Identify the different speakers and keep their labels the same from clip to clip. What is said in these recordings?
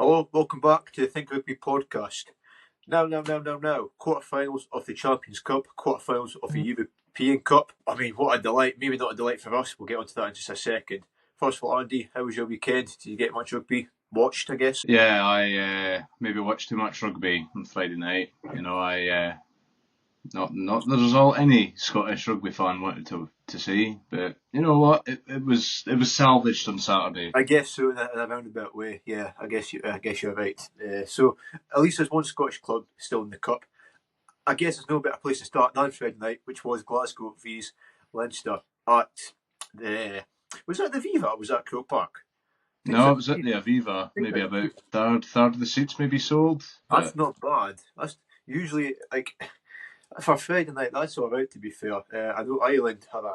Speaker 1: Hello, welcome back to the Think Rugby podcast. Now. Quarterfinals of the Champions Cup, quarterfinals of the European Cup. I mean, what a delight. Maybe not a delight for us. We'll get onto that in just a second. First of all, Andy, how was your weekend? Did you get much rugby watched, I guess?
Speaker 2: Yeah, I maybe watched too much rugby on Friday night. Not the result any Scottish rugby fan wanted to see, but you know what? It was salvaged on Saturday.
Speaker 1: I guess so, in a roundabout way. Yeah, I guess you're right. So at least there's one Scottish club still in the cup. I guess there's no better place to start than Friday night, which was Glasgow vs Leinster at the. Was that the Viva? Or was that Croke Park?
Speaker 2: No, it was at the Aviva. Maybe about third of the seats maybe sold.
Speaker 1: That's not bad. That's usually like for Friday night. That's all right. To be fair, I know Ireland have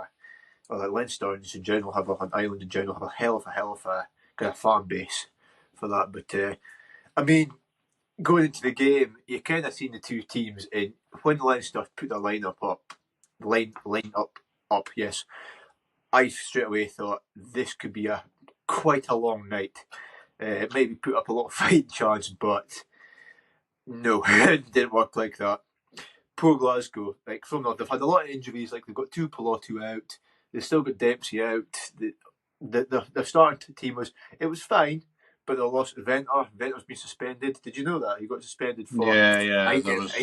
Speaker 1: like Leinster in general have Ireland in general have a hell of a kind of fan base for that. But I mean, going into the game, you kind of seen the two teams in when Leinster put their line up. Yes, I straight away thought this could be quite a long night. Maybe put up a lot of fighting chance, but no, it didn't work like that. Poor Glasgow, like from they've had a lot of injuries. Like they've got two Pilotu out, they've still got Dempsey out. The starting team was fine, but they lost Venter. Venter's been suspended. Did you know that he got suspended for eye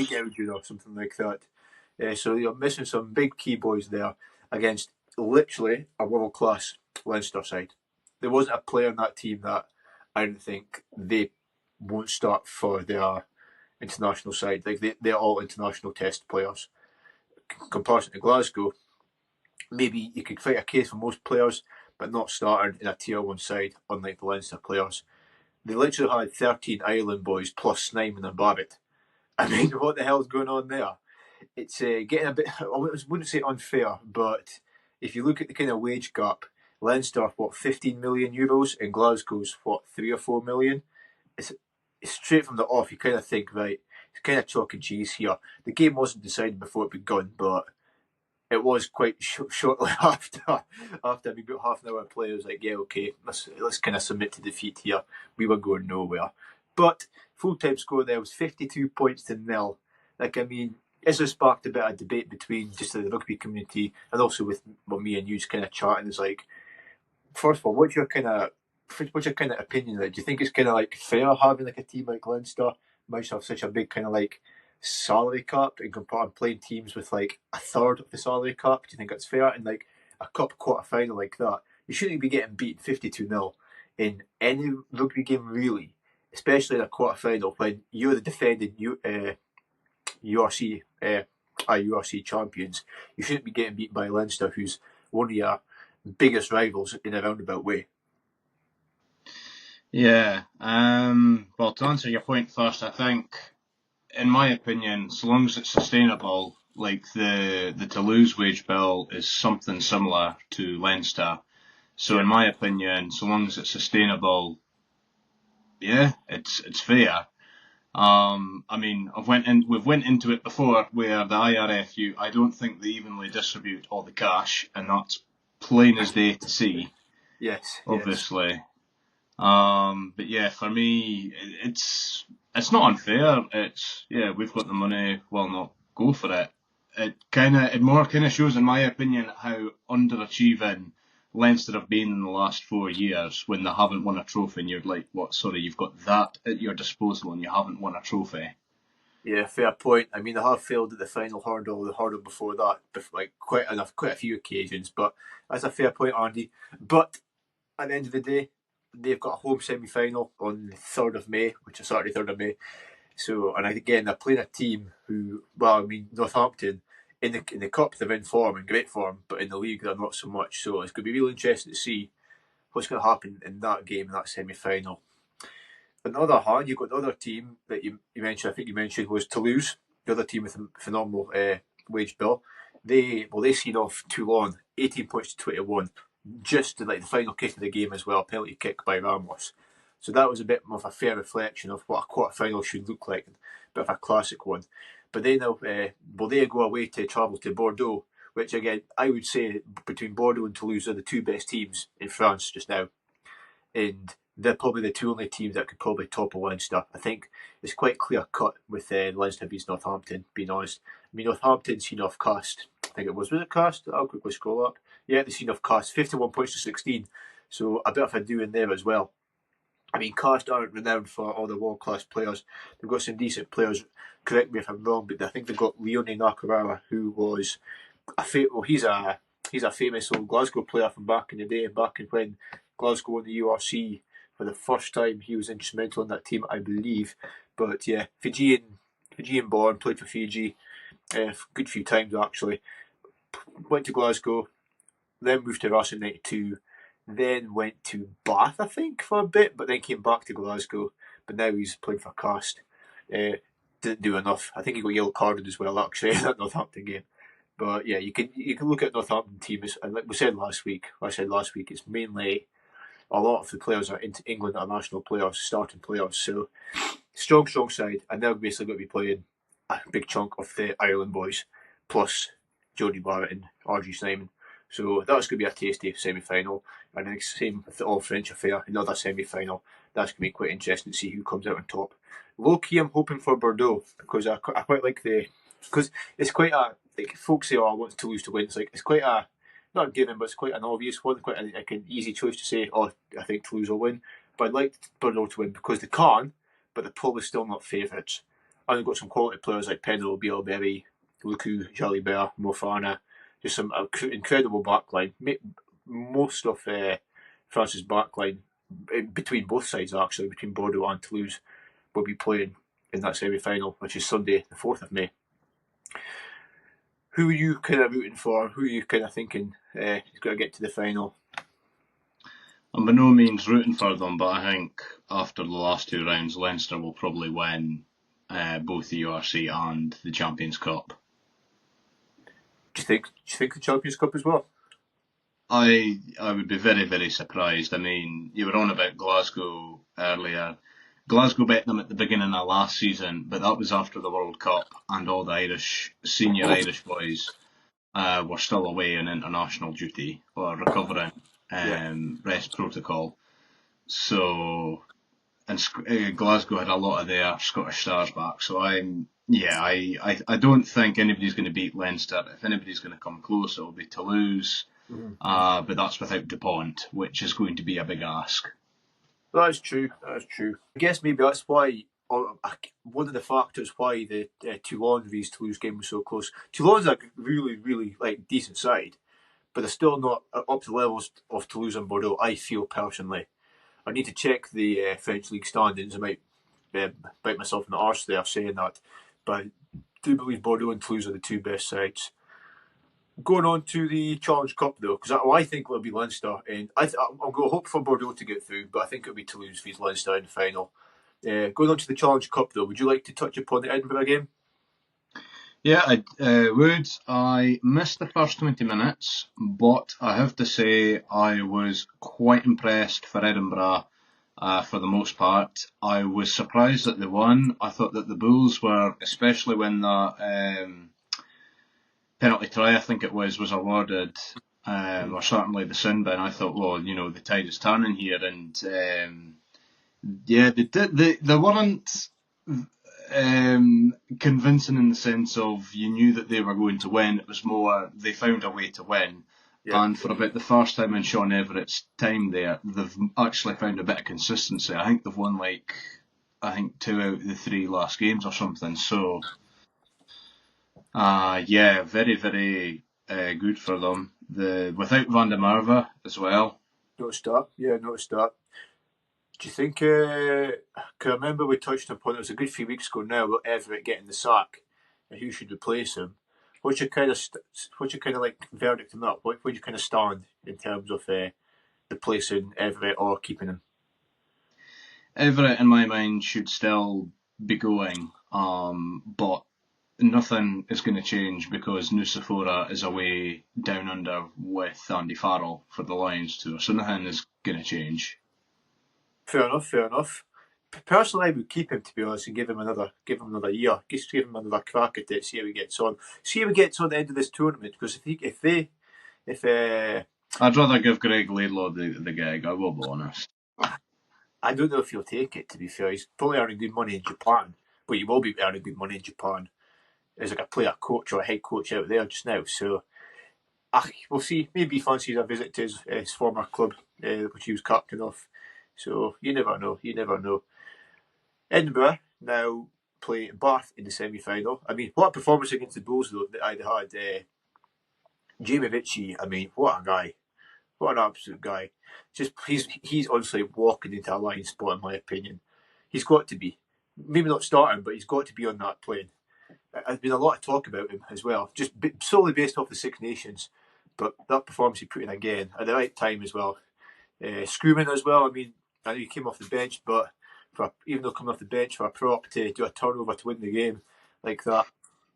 Speaker 1: gouging or something like that? So you're missing some big key boys there against literally a world class Leinster side. There wasn't a player in that team that I don't think they won't start for their international side. Like they're all international test players. Comparison to Glasgow, maybe you could fight a case for most players, but not starting in a tier 1 side, unlike the Leinster players. They literally had 13 Ireland boys plus Snyman and Barrett. I mean, what the hell's going on there? It's getting a bit, I wouldn't say unfair, but if you look at the kind of wage gap, Leinster, 15 million euros, and Glasgow's, 3 or 4 million? It's straight from the off, you kind of think, right, it's kind of chalk and cheese here. The game wasn't decided before it begun, but it was quite shortly after we got half an hour of play. I was like, yeah, okay, let's kind of submit to defeat here. We were going nowhere. But full-time score there was 52 points to 0. Like, I mean, this has sparked a bit of debate between just the rugby community and also with me and you kind of chatting. It's like, first of all, what's your kind of opinion? Like, do you think it's kind of like fair having like a team like Leinster might have such a big kind of like salary cap and comparing playing teams with like a third of the salary cap? Do you think that's fair? And like a cup quarter final like that, you shouldn't be getting beaten 52-0 in any rugby game really, especially in a quarter final when you're the defending URC champions. You shouldn't be getting beaten by Leinster, who's one of your biggest rivals in a roundabout way.
Speaker 2: Yeah. Well, to answer your point first, I think, in my opinion, so long as it's sustainable, like the Toulouse wage bill is something similar to Leinster. So in my opinion, so long as it's sustainable, yeah, it's fair. I mean, we've went into it before where the IRF, I don't think they evenly distribute all the cash, and that's plain as day to see.
Speaker 1: Yes.
Speaker 2: Obviously. Yes. But yeah, for me, it's not unfair. It's, yeah, we've got the money, well, not go for it. It more shows, in my opinion, how underachieving Leinster have been in the last 4 years when they haven't won a trophy, and you're like, what, sorry, you've got that at your disposal and you haven't won a trophy.
Speaker 1: Yeah, fair point. I mean, they have failed at the final hurdle, the hurdle before that, like quite a few occasions, but that's a fair point, Andy. But at the end of the day, they've got a home semi-final on the 3rd of May, which is Saturday, 3rd of May. So, and again, they're playing a team who, well, I mean, Northampton, in the cup, they're in form, in great form, but in the league, they're not so much. So it's going to be really interesting to see what's going to happen in that game, in that semi-final. On the other hand, you've got the other team that you mentioned, I think you mentioned, was Toulouse, the other team with a phenomenal wage bill. They seen off Toulon, 18 points to 21, just to like the final kick of the game as well, penalty kick by Ramos. So that was a bit of a fair reflection of what a quarter final should look like, a bit of a classic one. But they now, they go away to travel to Bordeaux, which again, I would say between Bordeaux and Toulouse are the two best teams in France just now. And they're probably the two only teams that could probably topple Leinster. I think it's quite clear cut with Leinster beats Northampton, being honest. I mean, Northampton seen off cast. I think it was it cast? I'll quickly scroll up. Yeah, they seen off cast 51 points to 16. So a bit of a do in there as well. I mean, Cast aren't renowned for all the world class players. They've got some decent players. Correct me if I'm wrong, but I think they've got Leone Nakamura, who was he's a famous old Glasgow player from back in the day, back in when Glasgow won the URC for the first time. He was instrumental in that team, I believe. But yeah, Fijian born, played for Fiji a good few times actually. Went to Glasgow, then moved to Ross in '92, then went to Bath, I think, for a bit, but then came back to Glasgow. But now he's playing for Cast. Didn't do enough. I think he got yellow carded as well, actually, in that Northampton game. But yeah, you can look at Northampton team, and like we said last week, it's mainly a lot of the players are into England international players, starting players. So strong side, and they're basically going to be playing a big chunk of the Ireland boys, plus Jody Barrett and RG Simon. So that's going to be a tasty semi-final. And then same with the all-French affair, another semi-final. That's going to be quite interesting to see who comes out on top. Low-key, I'm hoping for Bordeaux, because I quite like because it's quite a, like, folks say, oh, I want Toulouse to win. It's quite a, not a given, but it's quite an obvious one, quite like an easy choice to say, oh, I think Toulouse will win. But I'd like Bordeaux to win because they can, but they're probably still not favourites. And they've got some quality players like Pedro, Bielberry, Luku, Jalibert, Mofana, just some incredible backline. Most of France's backline, between both sides actually, between Bordeaux and Toulouse, will be playing in that semi-final, which is Sunday, the 4th of May. Who are you kind of rooting for? Who are you kind of thinking is going to get to the final?
Speaker 2: I'm by no means rooting for them, but I think after the last two rounds, Leinster will probably win both the URC and the Champions Cup.
Speaker 1: Do you think the Champions Cup as well?
Speaker 2: I would be very, very surprised. I mean, you were on about Glasgow earlier. Glasgow beat them at the beginning of last season, but that was after the World Cup and all the senior Irish boys were still away on international duty or recovering rest protocol. So, and Glasgow had a lot of their Scottish stars back. So I don't think anybody's going to beat Leinster. If anybody's going to come close, it'll be Toulouse. But that's without DuPont, which is going to be a big ask.
Speaker 1: That is true. I guess maybe that's why, or one of the factors why the Toulon vs Toulouse game was so close. Toulon's a really, really decent side, but they're still not up to the levels of Toulouse and Bordeaux, I feel personally. I need to check the French league standings. I might bite myself in the arse there saying that, but I do believe Bordeaux and Toulouse are the two best sides. Going on to the Challenge Cup though, because I think it'll be Leinster, and I'm going to hope for Bordeaux to get through, but I think it'll be Toulouse vs Leinster in the final. Going on to the Challenge Cup though, would you like to touch upon the Edinburgh game?
Speaker 2: Yeah, I would. I missed the first 20 minutes, but I have to say I was quite impressed for Edinburgh for the most part. I was surprised that they won. I thought that the Bulls were, especially when the penalty try, I think it was awarded, or certainly the sin bin. I thought, well, the tide is turning here, and they weren't convincing in the sense of you knew that they were going to win. It was more they found a way to win. Yeah. And for about the first time in Sean Everett's time there, they've actually found a bit of consistency. I think they've won 2 out of the 3 last games or something. So, very, very good for them. Without Van der Merwe as well.
Speaker 1: Noticed that. Do you think? Cause I remember we touched upon it was a good few weeks ago now about Everett getting the sack and who should replace him. What's your kind of verdict on that? Where do you kind of stand in terms of replacing Everett or keeping him?
Speaker 2: Everett, in my mind, should still be going, but nothing is going to change because Nusafora is away down under with Andy Farrell for the Lions tour, so nothing is going to change.
Speaker 1: Fair enough. Personally, I would keep him, to be honest, and give him another year. Just give him another crack at it. See how he gets on. See how he gets on at the end of this tournament. Because if
Speaker 2: I'd rather give Greg Laidlaw the gig. I will be honest.
Speaker 1: I don't know if he'll take it, to be fair. He's probably earning good money in Japan, but he will be earning good money in Japan as like a player coach or a head coach out there just now. So we'll see. Maybe he fancies a visit to his former club, which he was captain of. So you never know. You never know. Edinburgh now play Bath in the semi-final. I mean, what a performance against the Bulls though that I'd had. Jamie Ritchie, I mean, what a guy. What an absolute guy. Just he's honestly walking into a line spot in my opinion. He's got to be. Maybe not starting, but he's got to be on that plane. There's been a lot of talk about him as well, just solely based off the Six Nations. But that performance he put in again at the right time as well. Screwman as well. I mean, I know he came off the bench, but even though coming off the bench for a prop to do a turnover to win the game like that,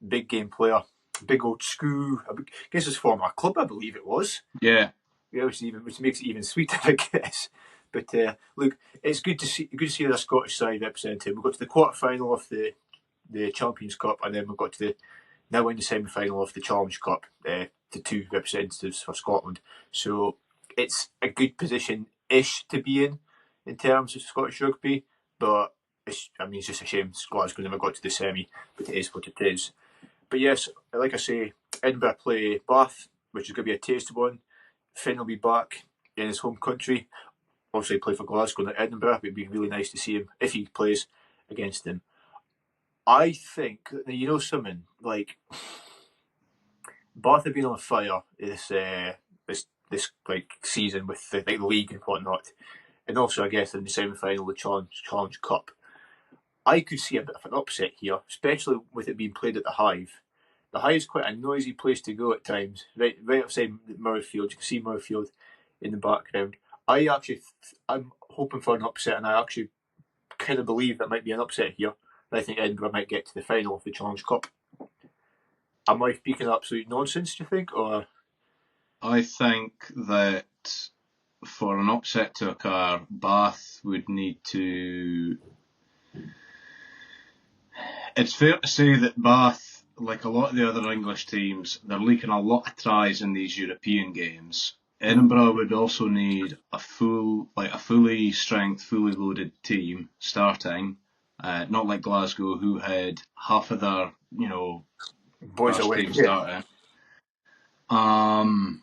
Speaker 1: big game player, big old screw. I guess his former club, I believe it was.
Speaker 2: Yeah.
Speaker 1: Yeah, which makes it even sweeter, I guess. But look, it's good to see the Scottish side represented. We got to the quarter final of the Champions Cup, and then we got to now in the semi final of the Challenge Cup. The two representatives for Scotland. So it's a good position-ish to be in terms of Scottish rugby. But it's just a shame Glasgow never got to the semi. But it is what it is. But yes, like I say, Edinburgh play Bath, which is going to be a tasty one. Finn will be back in his home country. Obviously, play for Glasgow, not Edinburgh. But it'd be really nice to see him if he plays against them. I think something like Bath have been on fire this like season with the league and whatnot, and also I guess in the semi final the Challenge Cup. I could see a bit of an upset here, especially with it being played at the Hive. The Hive is quite a noisy place to go at times, right outside Murrayfield. You can see Murrayfield in the background. I'm hoping for an upset, and I actually kind of believe there might be an upset here. I think Edinburgh might get to the final of the Challenge Cup. Am I speaking absolute nonsense, do you think? Or
Speaker 2: I think that for an upset to occur, Bath would need to... It's fair to say that Bath, like a lot of the other English teams, they're leaking a lot of tries in these European games. Edinburgh would also need a fully strength, fully loaded team starting. Not like Glasgow, who had half of their,
Speaker 1: boys
Speaker 2: first
Speaker 1: away.
Speaker 2: team starting. I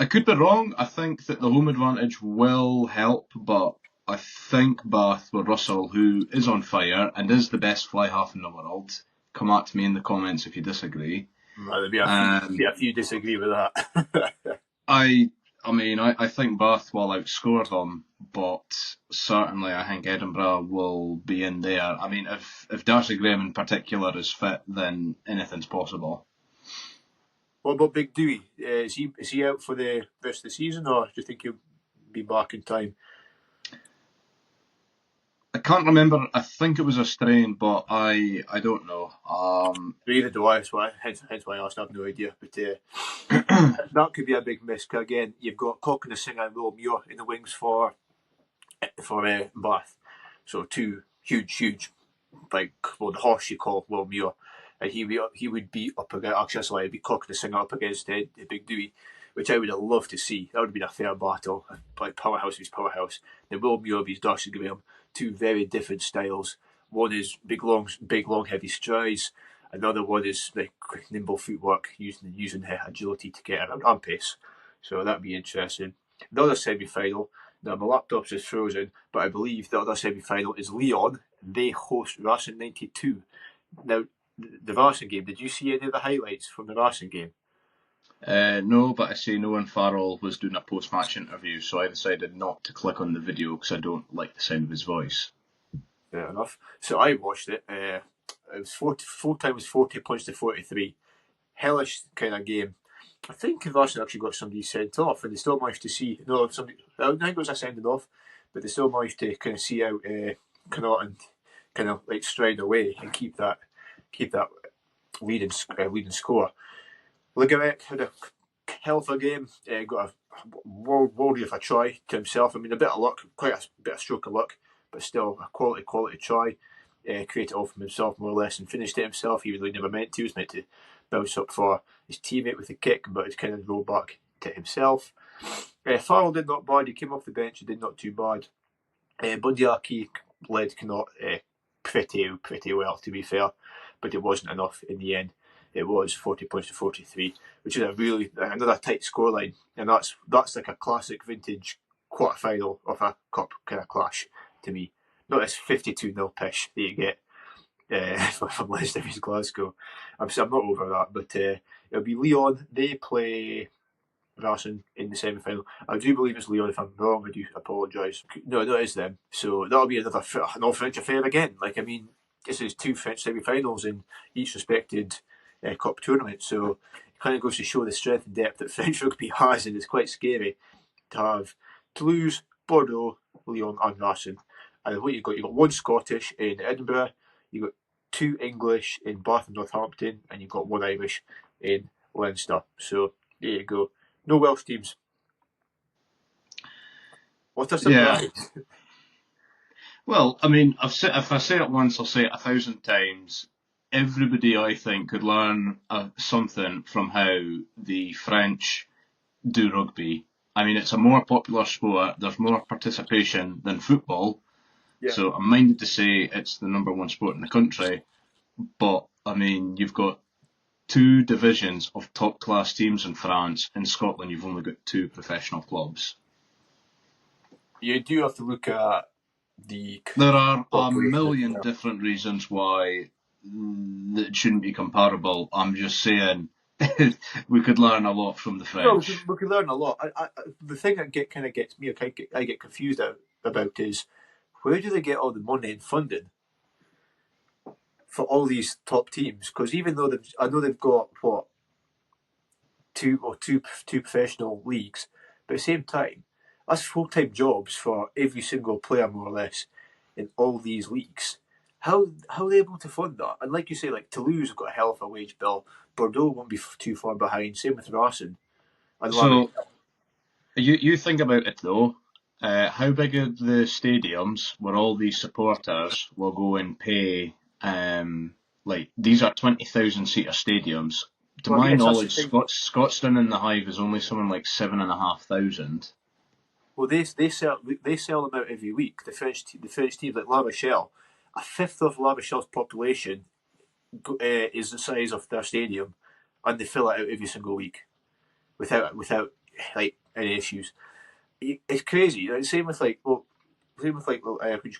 Speaker 2: could be wrong. I think that the home advantage will help, but I think Bath with Russell, who is on fire and is the best fly half in the world. Come at me in the comments if you disagree.
Speaker 1: There'll be a few disagree with that.
Speaker 2: I think Bath will outscore them, but certainly I think Edinburgh will be in there. I mean, if Darcy Graham in particular is fit, then anything's possible.
Speaker 1: What about Big Dewey? Is he out for the rest of the season, or do you think he'll be back in time?
Speaker 2: I can't remember. I think it was a strain, but I don't know.
Speaker 1: Neither do I. Hence why I asked. I have no idea. But that could be a big miss. Again, you've got Cock and Singer and Will Muir in the wings for Bath. So two huge, like the horse you call Will Muir. And he would be up against, actually, sorry, it'd be Cock and Singer up against Big Dewey, which I would have loved to see. That would have been a fair battle. Like powerhouse versus powerhouse. The Will Muir versus Darcy Graham, two very different styles. One is big long heavy strides. Another one is like quick nimble footwork using agility to get around and pace. So that'd be interesting. The other semi-final. Now my laptop's just frozen, but I believe the other semi-final is Leon. They host Racing 92. Now the Racing game. Did you see any of the highlights from the Racing game?
Speaker 2: No, but I see Nolan Farrell was doing a post-match interview, so I decided not to click on the video because I don't like the sound of his voice.
Speaker 1: Fair enough. So I watched it. It was full time was 40 points to 43. Hellish kind of game. I think Racing actually got somebody sent off, and they still managed to see. No, somebody. I don't think it was a sending off, but they still managed to kind of see out Connaught and kind of like stride away and keep that leading score. Ligarek had a hell of a game. Got a worldie of a try to himself. I mean, a bit of luck, quite a bit of stroke of luck, but still a quality try. Created it all from himself, more or less, and finished it himself, even though he never meant to. He was meant to bounce up for his teammate with a kick, but it's kind of rolled back to himself. Farrell did not bad. He came off the bench. He did not too bad. Bundyaki led Connacht pretty well, to be fair, but it wasn't enough in the end. It was 40 points to 43, which is another tight scoreline, and that's like a classic vintage quarter-final of a cup kind of clash to me. Not this 52-0 pish that you get from Leicester vs Glasgow. I'm not over that, but it'll be Lyon. They play Racing in the semi-final. I do believe it's Lyon. If I'm wrong, I do apologise. No, it is them. So that'll be another French affair again. This is two French semi-finals in each respected cup tournament. So it kind of goes to show the strength and depth that French rugby has, and it's quite scary to have Toulouse, Bordeaux, Lyon, and Racing. And what you've got one Scottish in Edinburgh, you've got two English in Bath and Northampton, and you've got one Irish in Leinster. So there you go. No Welsh teams. What a surprise.
Speaker 2: Yeah. Well, I mean, if I say it once, I'll say it 1,000 times. Everybody, I think, could learn something from how the French do rugby. I mean, it's a more popular sport. There's more participation than football.
Speaker 1: Yeah.
Speaker 2: So I'm minded to say it's the #1 sport in the country. But, I mean, you've got 2 divisions of top-class teams in France. In Scotland, you've only got 2 professional clubs.
Speaker 1: You do have to look at
Speaker 2: There are a million different reasons why it shouldn't be comparable. I'm just saying we could learn a lot from the French.
Speaker 1: No, we could learn a lot. The thing that gets me, I get confused about is, where do they get all the money and funding for all these top teams? Because even though I know they've got two professional leagues, but at the same time, that's full-time jobs for every single player, more or less, in all these leagues. How are they able to fund that? And like you say, like Toulouse have got a hell of a wage bill. Bordeaux won't be too far behind. Same with Racing.
Speaker 2: So you think about it though. How big are the stadiums where all these supporters will go and pay? These are 20,000-seater stadiums. To my knowledge, Scotstoun and the Hive is only something like 7,500.
Speaker 1: Well, they sell them out every week. The French teams, like La Rochelle, a fifth of La Rochelle's population is the size of their stadium, and they fill it out every single week without like any issues. It's crazy. Same with what do you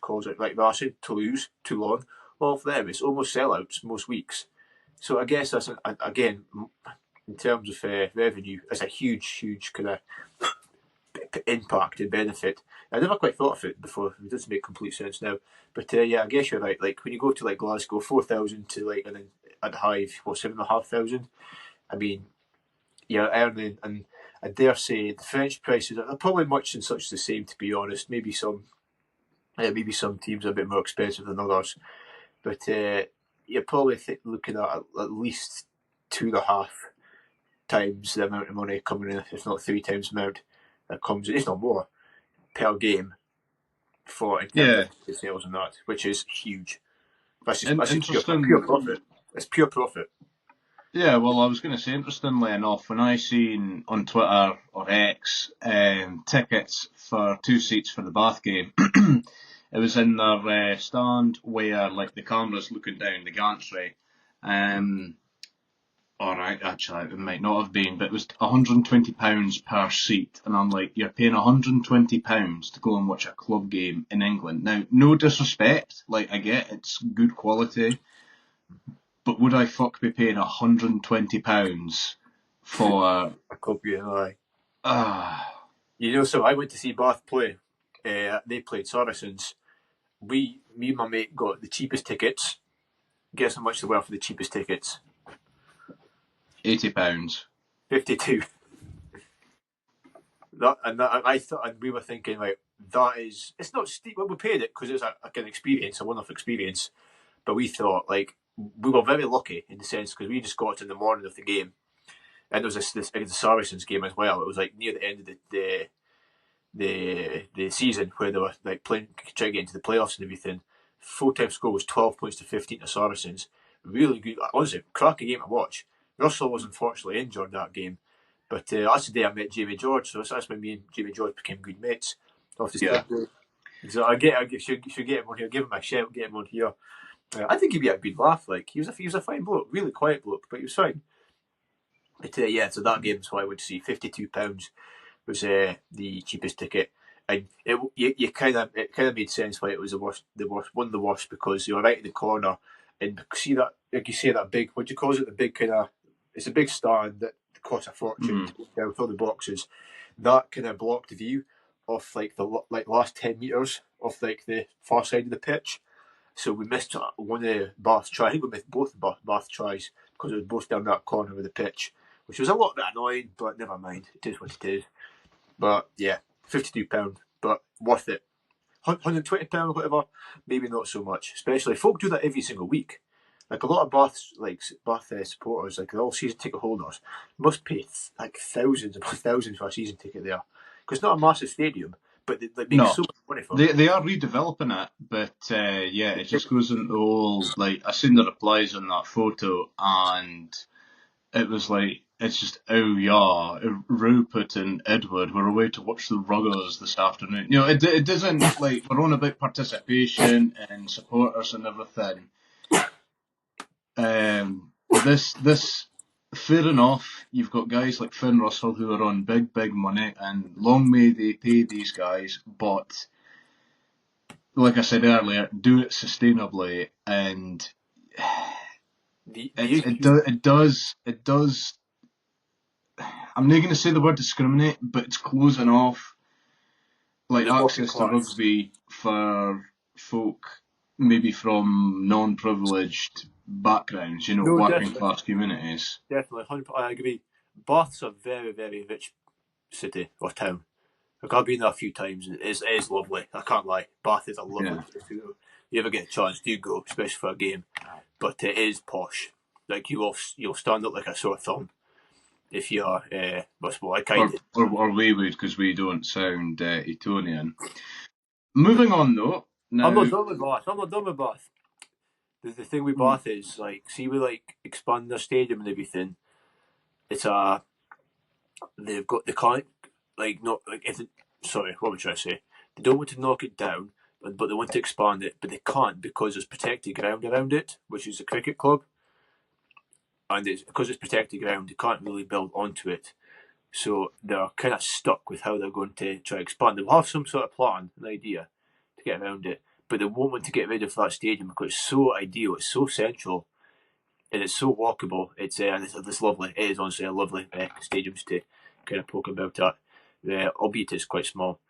Speaker 1: call it? Like Racing, Toulouse, Toulon. All of them, it's almost sellouts most weeks. So I guess that's again, in terms of revenue, it's a huge kind of impact and benefit. I never quite thought of it before. It doesn't make complete sense now. But yeah, I guess you're right. Like when you go to like Glasgow, 4,000 to and then at Hive, 7,500. I mean, you're earning, and I dare say the French prices are probably much and such the same. To be honest, maybe some teams are a bit more expensive than others, but you're probably looking at least 2.5 times the amount of money coming in, if not 3 times the amount that comes in, if not more, per game for in terms of sales and that, which is huge. That's just pure profit. It's pure profit.
Speaker 2: Yeah, well, I was going to say, interestingly enough, when I seen on Twitter or X tickets for 2 seats for the Bath game, it was in their stand where like the camera's looking down the gantry. Alright, actually, it might not have been, but it was £120 per seat. And I'm like, you're paying £120 to go and watch a club game in England. Now, no disrespect, like, I get it's good quality, but would I be paying £120 for
Speaker 1: a club game? So I went to see Bath play. They played Saracens. Me and my mate got the cheapest tickets. Guess how much they were for the cheapest tickets?
Speaker 2: £80.
Speaker 1: 52. I thought, and we were thinking, like, that is, it's not steep. Well, we paid it because it was an experience, a one-off experience. But we thought, like, we were very lucky in the sense because we just got in the morning of the game, and there was this Saracens game as well. It was like near the end of the season where they were like trying to get into the playoffs and everything. Full-time score was 12 points to 15 to Saracens. Really good, honestly, cracking game to watch. Russell was unfortunately injured that game, But that's the day I met Jamie George, so that's when me and Jamie George became good mates. Off the
Speaker 2: Yeah.
Speaker 1: So I should get him on here, give him a shout, get him on here. I think he'd be a good laugh. Like he was a fine bloke, really quiet bloke, but he was fine. But yeah, so that game's what I would see. £52 was the cheapest ticket, and it kind of made sense why it was one of the worst, because you're right in the corner, and see that, like you say, that big, what do you call it, the big kind of, it's a big stand that costs a fortune to put down with all the boxes. That kind of blocked the view of like the last 10 meters of like the far side of the pitch. So we missed one of Bath's tries. I think we missed both Bath tries because it was both down that corner of the pitch, which was a little bit annoying, but never mind. It is what it is. But yeah, £52, but worth it. £120, whatever, maybe not so much. Especially folk do that every single week. Like a lot of Bath supporters, like all season ticket holders, must pay like thousands upon thousands for a season ticket there, because it's not a massive stadium, but they make so much money from it.
Speaker 2: They are redeveloping it, but yeah, it just goes into all, like, I seen the replies on that photo, and it was like, it's just, oh yeah, Rupert and Edward were away to watch the Ruggers this afternoon. You know, it doesn't, like, we're on about participation and supporters and everything. This, fair enough, you've got guys like Finn Russell who are on big money, and long may they pay these guys, but like I said earlier, do it sustainably, and it does. I'm not going to say the word discriminate, but it's closing off like access to rugby for folk maybe from non-privileged backgrounds, you know, working class communities.
Speaker 1: Definitely, I agree. Bath's a very, very rich city or town. Like I've been there a few times, and it is lovely. I can't lie. Bath is a lovely place to go. You ever get a chance, do go, especially for a game. But it is posh. Like you'll stand up like a sore thumb if you are. That's what I kind of.
Speaker 2: Or we would, because we don't sound Etonian. Moving on though. Now,
Speaker 1: I'm not done with Bath. The thing with Bath is, like, see, we like expand their stadium and everything. It's they can't, like, not like if it, sorry, what would I say? They don't want to knock it down, but they want to expand it, but they can't because there's protected ground around it, which is a cricket club, and because it's protected ground, they can't really build onto it. So they're kind of stuck with how they're going to try to expand. They'll have some sort of plan, an idea to get around it, but they won't want to get rid of that stadium because it's so ideal, it's so central, and it's so walkable. It's lovely. It is honestly a lovely stadium to kind of poke about at, albeit it's quite small.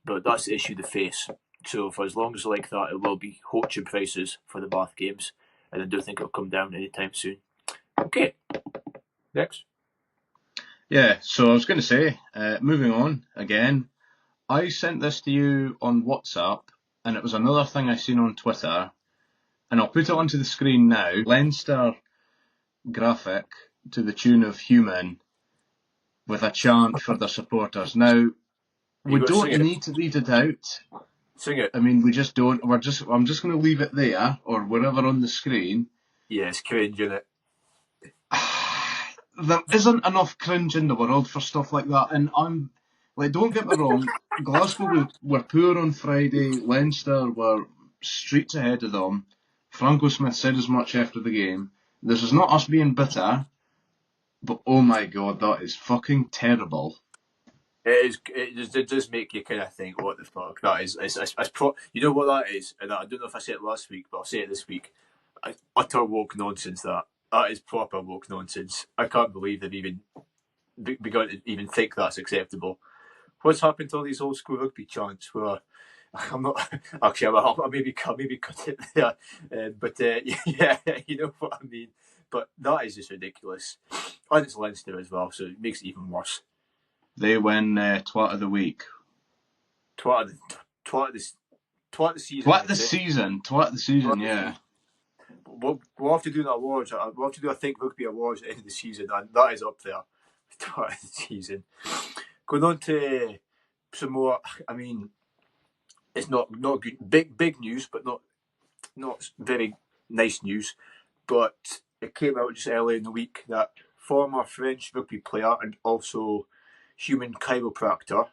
Speaker 1: But that's the issue they face. So for as long as like that, it will be hoaching prices for the Bath games, and I don't think it'll come down anytime soon. Okay, next.
Speaker 2: Yeah, so I was going to say, moving on again, I sent this to you on WhatsApp, and it was another thing I seen on Twitter, and I'll put it onto the screen now. Leinster graphic to the tune of Human with a chant for their supporters. Now, we don't need to read it out.
Speaker 1: Sing it.
Speaker 2: I mean, we just don't. I'm just going to leave it there, or wherever on the screen.
Speaker 1: Yeah, it's cringe, isn't it?
Speaker 2: There isn't enough cringe in the world for stuff like that, and I'm like, don't get me wrong, Glasgow were poor on Friday, Leinster were streets ahead of them. Franco Smith said as much after the game. This is not us being bitter, but oh my god, that is fucking terrible.
Speaker 1: It does make you kind of think, what the fuck? That is, you know what that is? And I don't know if I said it last week, but I'll say it this week. Utter woke nonsense, that. That is proper woke nonsense. I can't believe they've even begun to even think that's acceptable. What's happened to all these old school rugby chants where I'm not actually, I'll maybe cut it there, but yeah, you know what I mean. But that is just ridiculous, and it's Leinster as well, so it makes it even worse.
Speaker 2: They win Twat of the Week.
Speaker 1: Twat of the season.
Speaker 2: Twat of the season, yeah.
Speaker 1: We'll have to do an awards. We'll have to do a Think Rugby awards at the end of the season, and that is up there. Twat of the season. Going on to some more. I mean, it's not good. Big news, but not very nice news. But it came out just earlier in the week that former French rugby player and also human chiropractor.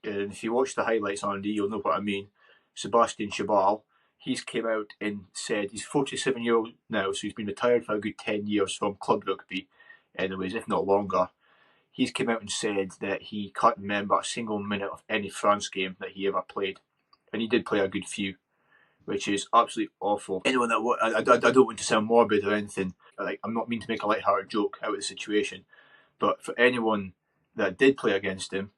Speaker 1: And if you watch the highlights, Andy, you'll know what I mean. Sebastian Chabal, he's came out and said he's 47 years old now, so he's been retired for a good 10 years from club rugby, anyways, if not longer. He's came out and said that he can't remember a single minute of any France game that he ever played. And he did play a good few, which is absolutely awful. Anyone that I don't want to sound morbid or anything. I'm not mean to make a light-hearted joke out of the situation, but for anyone that did play against him,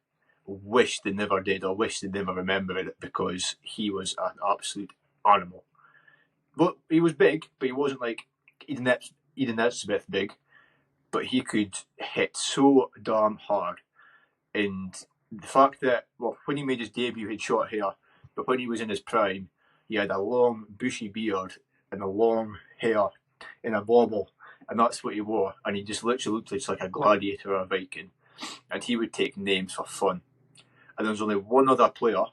Speaker 1: wish they never did or wish they never remembered it, because he was an absolute animal. But he was big, but he wasn't like Eden Elizabeth big, but he could hit so damn hard. And the fact that, well, when he made his debut, he had short hair, but when he was in his prime, he had a long, bushy beard and a long hair in a bauble, and that's what he wore. And he just literally looked like a gladiator or a Viking. And he would take names for fun. And there's only one other player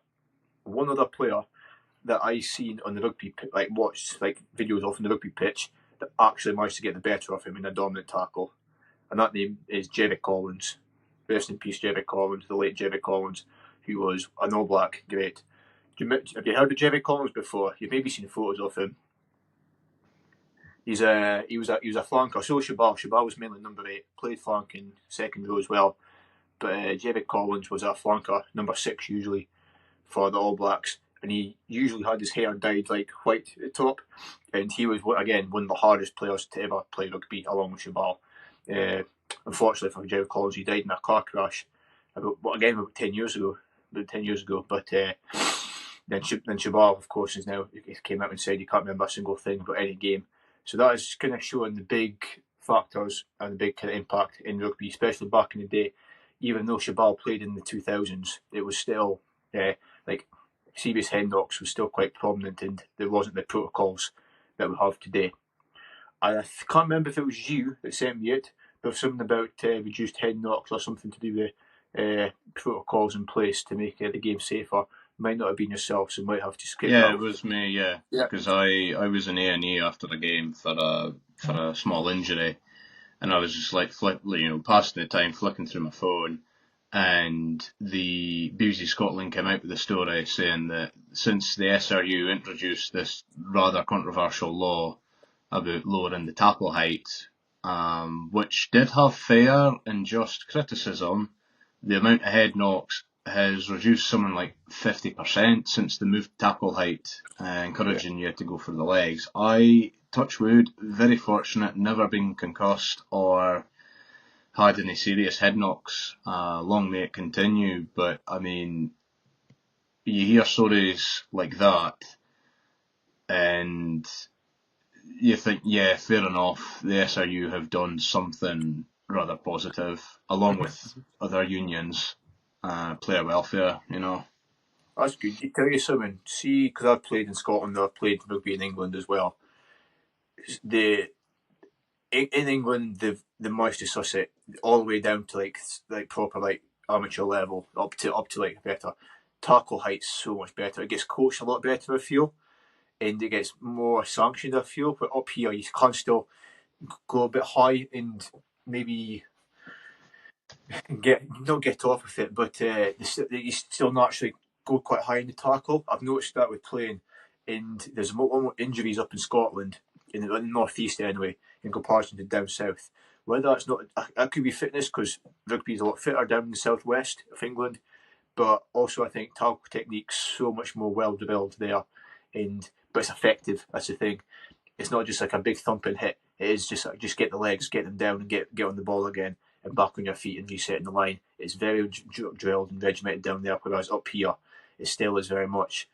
Speaker 1: that I seen on the rugby, watched videos of on the rugby pitch, that actually managed to get the better of him in a dominant tackle, and that name is Jerry Collins. Rest in peace, Jerry Collins, the late Jerry Collins, who was an All Black great. Have you heard of Jerry Collins before? You've maybe seen photos of him. He was a flanker. So Shabal was mainly number 8, played flanking second row as well. But Jerry Collins was a flanker, number 6 usually, for the All Blacks. And he usually had his hair dyed like white at the top. And he was, again, one of the hardest players to ever play rugby, along with Shabal. Unfortunately for Jerry Collins, he died in a car crash about 10 years ago. But then Shabal, of course, came out and said he can't remember a single thing about any game. So that is kind of showing the big factors and the big kind of impact in rugby, especially back in the day. Even though Shabal played in the 2000s, it was still serious head knocks was still quite prominent, and there wasn't the protocols that we have today. I can't remember if it was you that sent me it. There was something about reduced head knocks or something to do with protocols in place to make the game safer. Might not have been yourself, so might have to skip that.
Speaker 2: Yeah, it was me, yeah. Because I was in A&E after the game for a small injury, and I was just passing the time, flicking through my phone, and the BBC Scotland came out with a story saying that since the SRU introduced this rather controversial law about lowering the tackle height, which did have fair and just criticism, the amount of head knocks has reduced something like 50% since they moved tackle height, encouraging you to go for the legs. I, touch wood, very fortunate, never been concussed or had any serious head knocks. Long may it continue, but I mean, you hear stories like that and you think, yeah, fair enough, the SRU have done something rather positive, along with other unions, player welfare,
Speaker 1: That's good. To tell you something, see, because I've played in Scotland, I've played rugby in England as well. In England, they've managed to suss it all the way down to like proper amateur level, up to better. Tackle height's so much better. It gets coached a lot better, I feel, and it gets more sanctioned, I feel. But up here, you can still go a bit high and maybe not get off with it, but you still naturally go quite high in the tackle. I've noticed that with playing, and there's more injuries up in Scotland, in the north east anyway, in comparison to down south. Whether that's not, that could be fitness, because rugby is a lot fitter down in the southwest of England, but also I think tackle technique's so much more well developed there, but it's effective. That's the thing. It's not just like a big thumping hit. It is just get the legs, get them down, and get on the ball again, and back on your feet and resetting the line. It's very drilled and regimented down there, whereas up here, it still is very much.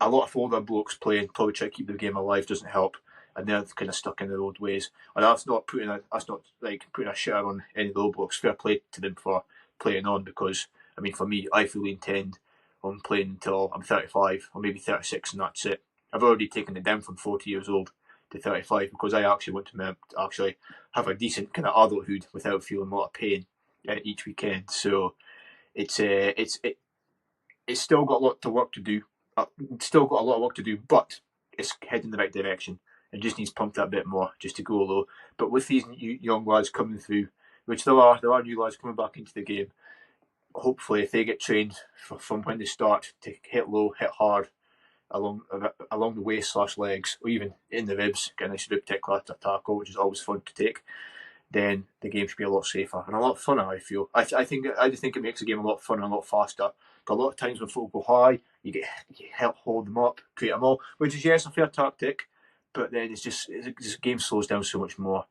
Speaker 1: A lot of older blokes playing probably try to keep the game alive, doesn't help, and they're kind of stuck in their old ways. And that's not putting a shitter on any of the old blokes. Fair play to them for playing on, because I mean, for me, I fully intend on playing until I'm 35 or maybe 36, and that's it. I've already taken it down from 40 years old to 35 because I actually want to actually have a decent kind of adulthood without feeling a lot of pain each weekend. So it's still got a lot of work to do. But it's heading in the right direction. It just needs pumped that bit more just to go low. But with these young lads coming through, which there are new lads coming back into the game. Hopefully, if they get trained from when they start to hit low, hit hard along the waist/legs, or even in the ribs, get a nice rib tick after tackle, which is always fun to take, then the game should be a lot safer and a lot funner. I feel. I just think it makes the game a lot funner, and a lot faster. A lot of times when folk go high, you help hold them up, create them all, which is yes a fair tactic, but then the game slows down so much more.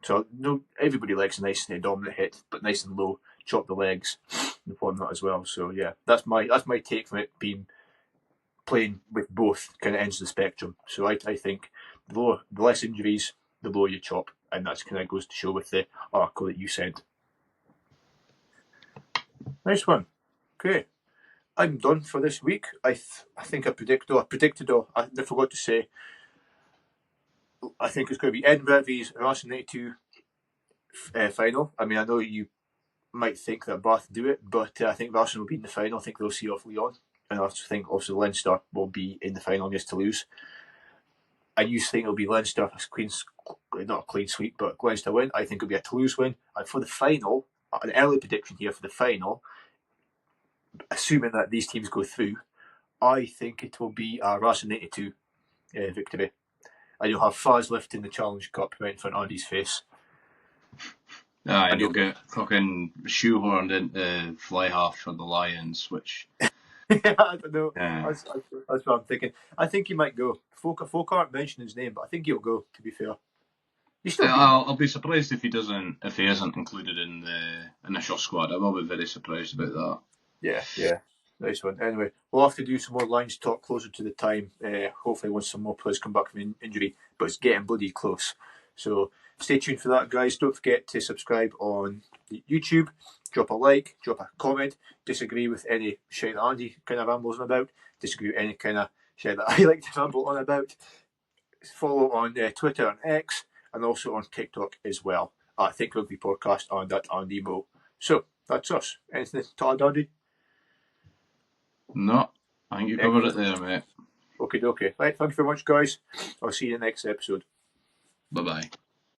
Speaker 1: So no, everybody likes a nice dominant hit, but nice and low, chop the legs and whatnot as well. So yeah, that's my take from it being playing with both kind of ends of the spectrum. So I think the less injuries, the lower you chop, and that's kind of goes to show with the article that you sent. Nice one. Okay, I'm done for this week. I think I predicted, I forgot to say, I think it's going to be Edinburgh vs Racing 92 final. I mean, I know you might think that Bath do it, but I think Racing will be in the final. I think they'll see off Lyon, and I also think Leinster will be in the final just to lose. I used to think it'll be Leinster not a clean sweep, but Leinster win. I think it'll be a Toulouse win. And for the final, an early prediction here for the final, assuming that these teams go through, I think it will be a Racing 82 victory. And you'll have Faz lifting the Challenge Cup right in front of Andy's face.
Speaker 2: And you'll get fucking shoehorned into fly half for the Lions, which...
Speaker 1: I don't know. That's what I'm thinking. I think he might go. Folk aren't mentioning his name, but I think he'll go, to be fair.
Speaker 2: I'll be surprised if he isn't included in the initial squad. I will be very surprised about that.
Speaker 1: Yeah. Nice one. Anyway, we'll have to do some more Lions talk closer to the time. Hopefully once some more players come back from injury, but it's getting bloody close. So stay tuned for that, guys. Don't forget to subscribe on YouTube. Drop a like, drop a comment. Disagree with any shit that Andy kind of rambles on about. Disagree with any kind of shit that I like to ramble on about. Follow on Twitter and X, and also on TikTok as well. At Think Rugby Podcast and at Andy Mo. So that's us. Anything to add, Andy?
Speaker 2: No, I think you covered it there, mate.
Speaker 1: Okay. Right, thank you very much, guys. I'll see you in the next episode.
Speaker 2: Bye-bye.